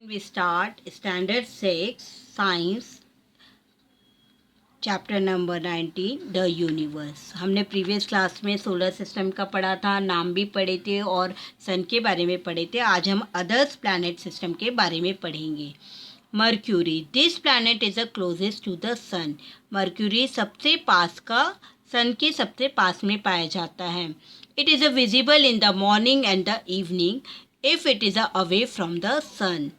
We start standard 6 science chapter number 19 the universe. हमने previous class में solar system का पढ़ा था, नाम भी पढ़े थे और सन के बारे में पढ़े थे। आज हम अदर्स प्लैनेट सिस्टम के बारे में पढ़ेंगे। Mercury, this planet is the closest to the sun. Mercury सबसे पास का, सन के सबसे पास में पाया जाता है। It is a visible in the morning and the evening if it is away from the sun.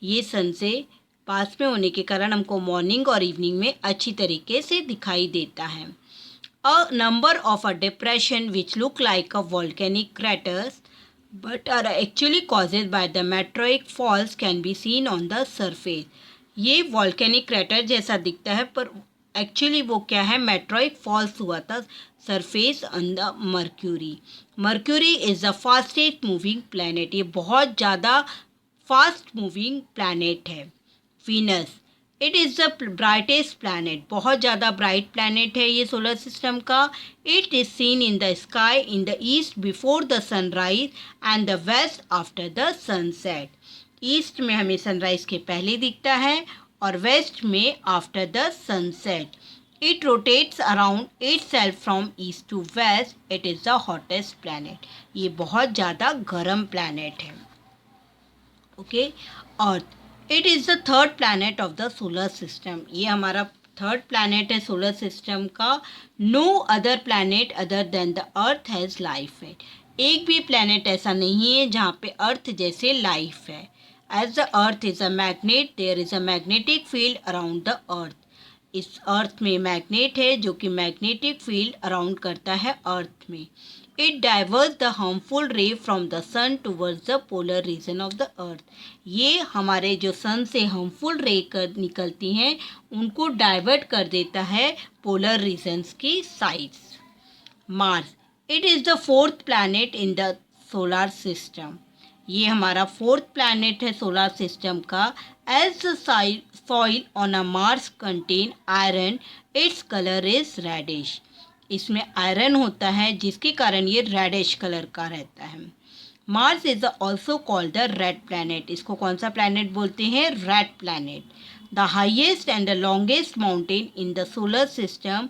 ये सन से पास में होने के कारण हमको मॉर्निंग और इवनिंग में अच्छी तरीके से दिखाई देता है। A number of a depression which look like a volcanic craters but are actually caused by the meteoric falls can be seen on the surface. ये वॉल्केनिक क्रैटर जैसा दिखता है पर एक्चुअली वो क्या है, मेट्रोइक फॉल्स हुआ था surface on the Mercury. Mercury is the fastest moving planet. ये बहुत ज़्यादा फास्ट मूविंग प्लैनेट है। Venus, it is the brightest planet. बहुत ज़्यादा ब्राइट प्लैनेट है ये सोलर सिस्टम का। It is seen in the sky in the east before the sunrise and the west after the sunset. East में हमें sunrise के पहले दिखता है और वेस्ट में after the sunset. It rotates around itself from east to west. It is the hottest planet. ये बहुत ज़्यादा गर्म प्लैनेट है। Okay, earth, it is the third planet of the solar system. ये हमारा थर्ड प्लैनेट है solar system का। No other planet other than the earth has life है। एक भी प्लैनेट ऐसा नहीं है जहाँ पे अर्थ जैसे लाइफ है। As the earth is a magnet there is a magnetic field around the earth. इस अर्थ में मैग्नेट है जो कि मैग्नेटिक फील्ड अराउंड करता है अर्थ में। It diverts the harmful ray from the sun towards the polar region of the earth. ये हमारे जो सन से हार्मफुल रे कर निकलती हैं उनको डाइवर्ट कर देता है पोलर रीजन्स की sides. Mars, it is the fourth planet in the solar system. ये हमारा फोर्थ प्लैनेट है सोलर सिस्टम का। As the soil on a Mars contain iron, its colour is reddish. इसमें आयरन होता है जिसके कारण ये रेडिश कलर का रहता है। Mars is also called the red planet. इसको कौन सा प्लैनेट बोलते हैं? Red planet. The highest and the longest mountain in the solar system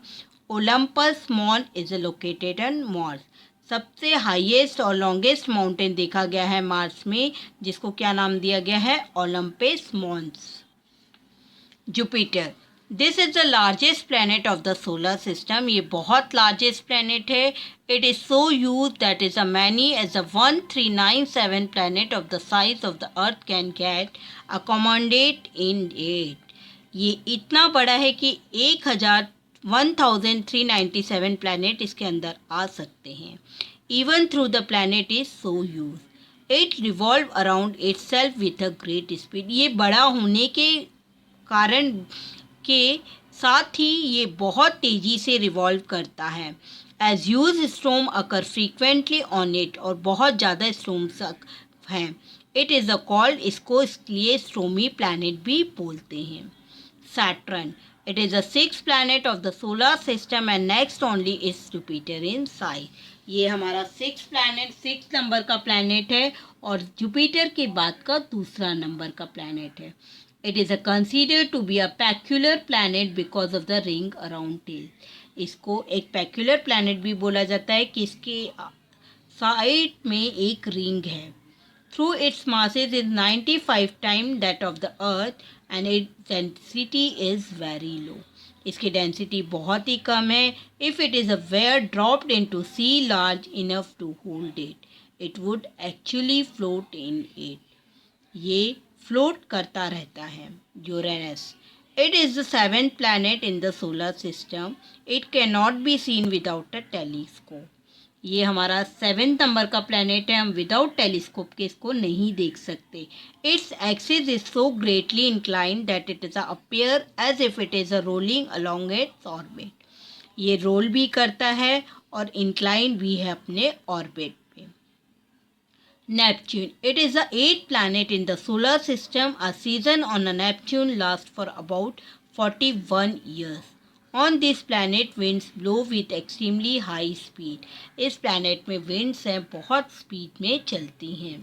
Olympus Mons is located on Mars. सबसे हाईएस्ट और लॉन्गेस्ट माउंटेन देखा गया है मार्स में, जिसको क्या नाम दिया गया है? Olympus Mons. Jupiter, this is the largest planet of the solar system. ये बहुत लार्जेस्ट प्लैनेट है। It is so huge that is a many as a 1397 planet of the size of the earth can get accommodate in it. ये इतना बड़ा है कि 1397 planet इसके अंदर आ सकते हैं। Even through the planet is so huge it revolve around itself with a great speed. ये बड़ा होने के कारण के साथ ही ये बहुत तेज़ी से रिवॉल्व करता है। As huge storm occur frequently on it, और बहुत ज़्यादा स्टॉर्म्स हैं। इट इज़ अ कॉल्ड, इसको इसलिए स्टॉर्मी प्लैनेट भी बोलते हैं। Saturn, it is the sixth planet of the solar system and next only is Jupiter in size. ये हमारा सिक्स नंबर का प्लैनेट है और जुपिटर के बाद का दूसरा नंबर का प्लैनेट है। It is considered to be a peculiar planet because of the ring around tell. इसको एक पेक्यूलर प्लैनेट भी बोला जाता है कि इसके साइड में एक रिंग है। Through it's masses is 95 times that of the earth and its density is very low. इसकी डेंसिटी बहुत ही कम है। If it is a were dropped into sea large enough to hold it, it would actually float in it. ये float करता रहता है। Uranus, it is the seventh planet in the solar system. It can not be seen without a telescope. ये हमारा 7th number का planet है। हम without telescope के इसको नहीं देख सकते। Its axis is so greatly inclined that it is appear as if it is a rolling along its orbit. ये रोल भी करता है और इंक्लाइन भी है अपने ऑर्बिट पे। Neptune, it is the 8th planet in the solar system. A season on a Neptune lasts for about 41 years. On this planet winds blow with extremely high speed. इस planet में winds हैं बहुत speed में चलती हैं।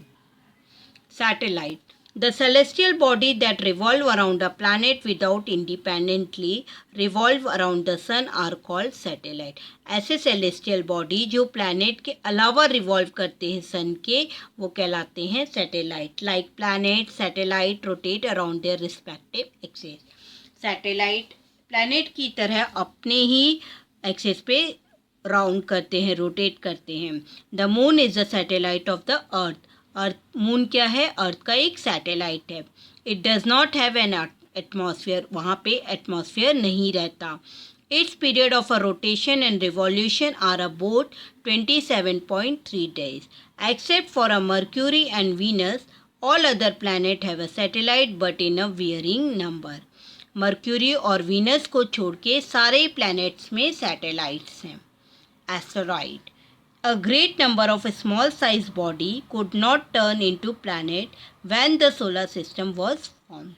Satellite, The celestial body that revolve around a planet without independently revolve around the sun are called satellite. ऐसे celestial body जो planet के अलावा revolve करते हैं sun के वो कहलाते हैं satellite. Like planet, satellite rotate around their respective axis. Satellite planet की तरह अपने ही axis पे राउंड करते हैं, रोटेट करते हैं. The moon is the satellite of the earth. Earth moon क्या है? अर्थ का एक सैटेलाइट है. It does not have an atmosphere. वहाँ पे एटमॉस्फेयर नहीं रहता. Its period of a rotation and revolution are about 27.3 days. Except for a Mercury and Venus all other planet have a satellite but in a varying number. Mercury और Venus को छोड़ के सारे planets में satellites हैं. Asteroid. A great number of small sized body could not turn into planet when the solar system was formed.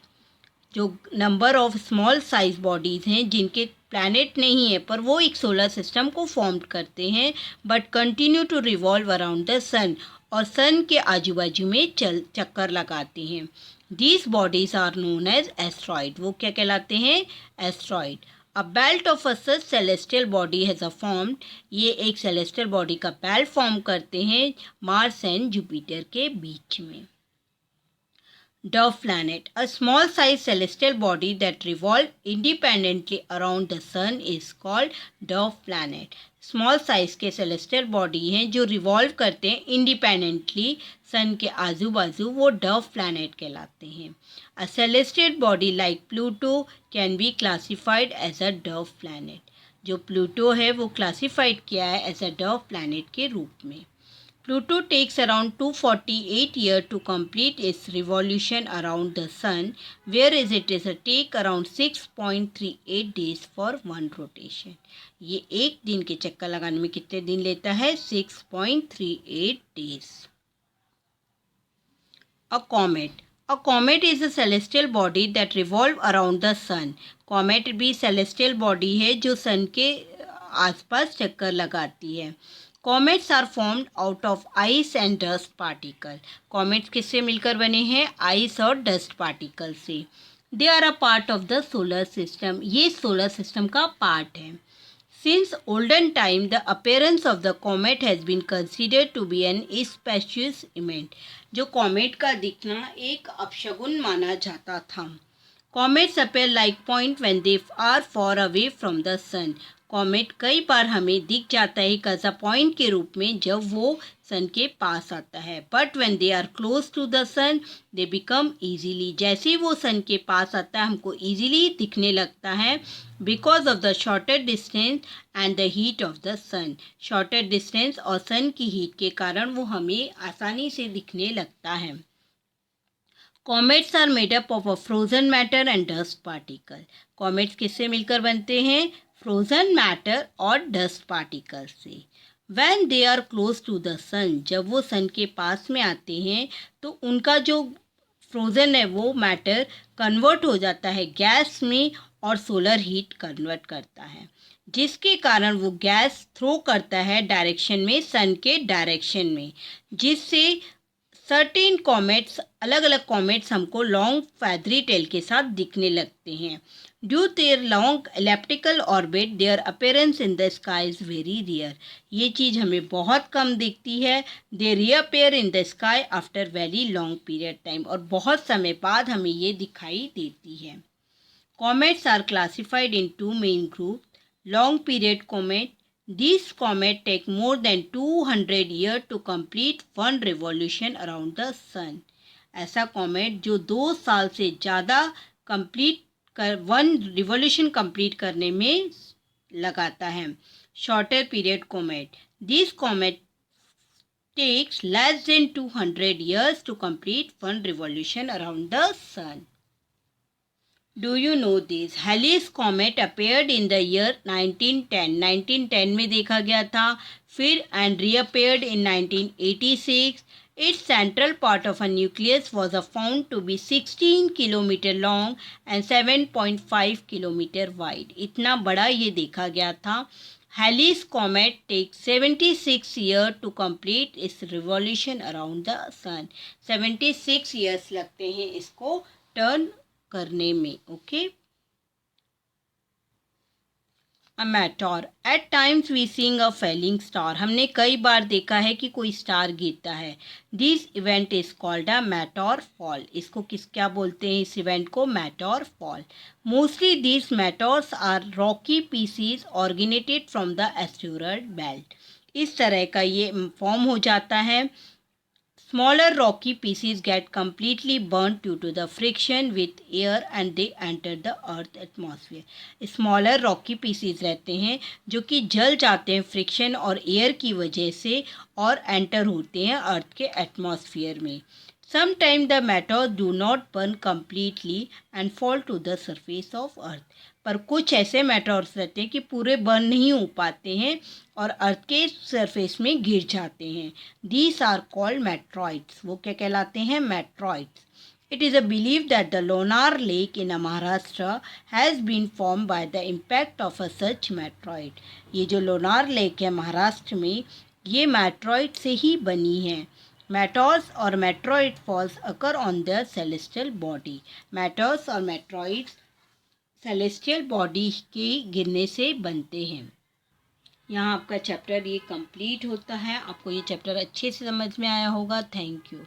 जो number of small size bodies हैं जिनके प्लैनेट नहीं है पर वो एक सोलर सिस्टम को फॉर्म करते हैं but continue to revolve around the sun और सन के आजू बाजू में चक्कर लगाते हैं. These bodies are known as asteroid. वो क्या कहलाते हैं? Asteroid. A belt of a such celestial body has formed. ये एक celestial body का belt form करते हैं मार्स एंड जुपिटर के बीच में. Dwarf planet. A small size celestial body that revolve independently around the sun is called dwarf planet. Small size के celestial body हैं जो रिवॉल्व करते हैं इंडिपेंडेंटली सन के आजू बाजू, वो डर्फ प्लैनेट कहलाते हैं. A celestial body like Pluto can be classified as a dwarf planet. जो प्लूटो है वो क्लासिफाइड किया है एज अ डर्फ प्लैनेट के रूप में. Pluto takes around 248 years to complete its revolution around the sun, whereas it is a take around 6.38 days for one rotation. ये एक दिन के चक्कर लगाने में कितने दिन लेता है? 6.38 days. A comet. A comet is a celestial body that revolve around the sun. Comet भी celestial body है जो sun के आसपास चक्कर लगाती है. Comets are formed out of ice and dust particle. Comets किससे मिलकर बने हैं? आइस और डस्ट पार्टिकल से. They are a part of the solar system. ये सोलर सिस्टम का पार्ट है. Since olden time the appearance of the comet has been considered to be an auspicious event. जो कॉमेट का दिखना एक अपशगुन माना जाता था. Comets appear like point when they are for away from the sun. Comet कई बार हमें दिख जाता है कज़ा पॉइंट के रूप में जब वो सन के पास आता है. But when they are close to the sun they become easily. जैसे वो सन के पास आता है हमको ईजीली दिखने लगता है because of the shorter distance and the heat of the sun. Shorter distance और सन की हीट के कारण वो हमें आसानी से दिखने लगता है. Comets are made up of a frozen matter and dust particle. Comets किससे मिलकर बनते हैं? फ्रोजन मैटर और डस्ट पार्टिकल से. When they are close to the sun, जब वो सन के पास में आते हैं तो उनका जो फ्रोजन है वो मैटर कन्वर्ट हो जाता है गैस में और सोलर हीट कन्वर्ट करता है, जिसके कारण वो गैस थ्रो करता है डायरेक्शन में, सन के डायरेक्शन में, जिससे सर्टेन कॉमेट्स, अलग अलग कॉमेट्स हमको लॉन्ग फैदरी टेल के साथ दिखने लगते हैं. Due their long elliptical orbit their appearance in the sky is very rare. ये चीज़ हमें बहुत कम दिखती है. They reappear in the sky after very long period time. और बहुत समय बाद हमें ये दिखाई देती है. Comets are classified into main group. Long period comet. These comets take more than 200 years to complete one revolution around the sun. ऐसा कॉमेट जो 2 साल से ज़्यादा वन रिवॉल्यूशन कंप्लीट करने में लगाता है. Shorter period comet. This comet takes less than 200 years to complete one revolution around the sun. Do you know this? Halley's comet appeared in the year 1910. 1910 में देखा गया था. फिर and reappeared in 1986. Its central part of a nucleus was found to be 16 kilometre long and 7.5 kilometre wide. इतना बड़ा ये देखा गया था. Halley's comet takes 76 years to complete its revolution around the sun. 76 years लगते हैं इसको टर्न करने में. Okay. A meteor. At times we seeing a falling star. हमने कई बार देखा है कि कोई स्टार गिरता है. This event is called a meteor fall. इसको क्या बोलते हैं इस इवेंट को? meteor fall. Mostly these meteors are rocky pieces originated from the asteroid belt. इस तरह का ये फॉर्म हो जाता है. Smaller rocky pieces get completely burnt due to the friction with air and they enter the earth atmosphere. Smaller rocky pieces रहते हैं जो कि जल जाते हैं फ्रिक्शन और एयर की वजह से और एंटर होते हैं अर्थ के एटमॉस्फेयर में. Sometimes the meteors do not burn completely and fall to the surface of earth. पर कुछ ऐसे मेटोर्स रहते हैं कि पूरे बर्न नहीं हो पाते हैं और अर्थ के सरफेस में गिर जाते हैं. These are called meteoroids. वो क्या कहलाते हैं? Meteoroids. It is a belief that the Lonar Lake in Maharashtra has been formed by the impact of a such meteoroid. ये जो लोनार लेक है महाराष्ट्र में, ये मेट्रॉइड से ही बनी है. मेटोर्स और meteoroid falls occur on the celestial body. Meteors और मेट्रॉइड्स सेलेस्टियल बॉडी के गिरने से बनते हैं. यहाँ आपका चैप्टर ये कंप्लीट होता है. आपको ये चैप्टर अच्छे से समझ में आया होगा. Thank you.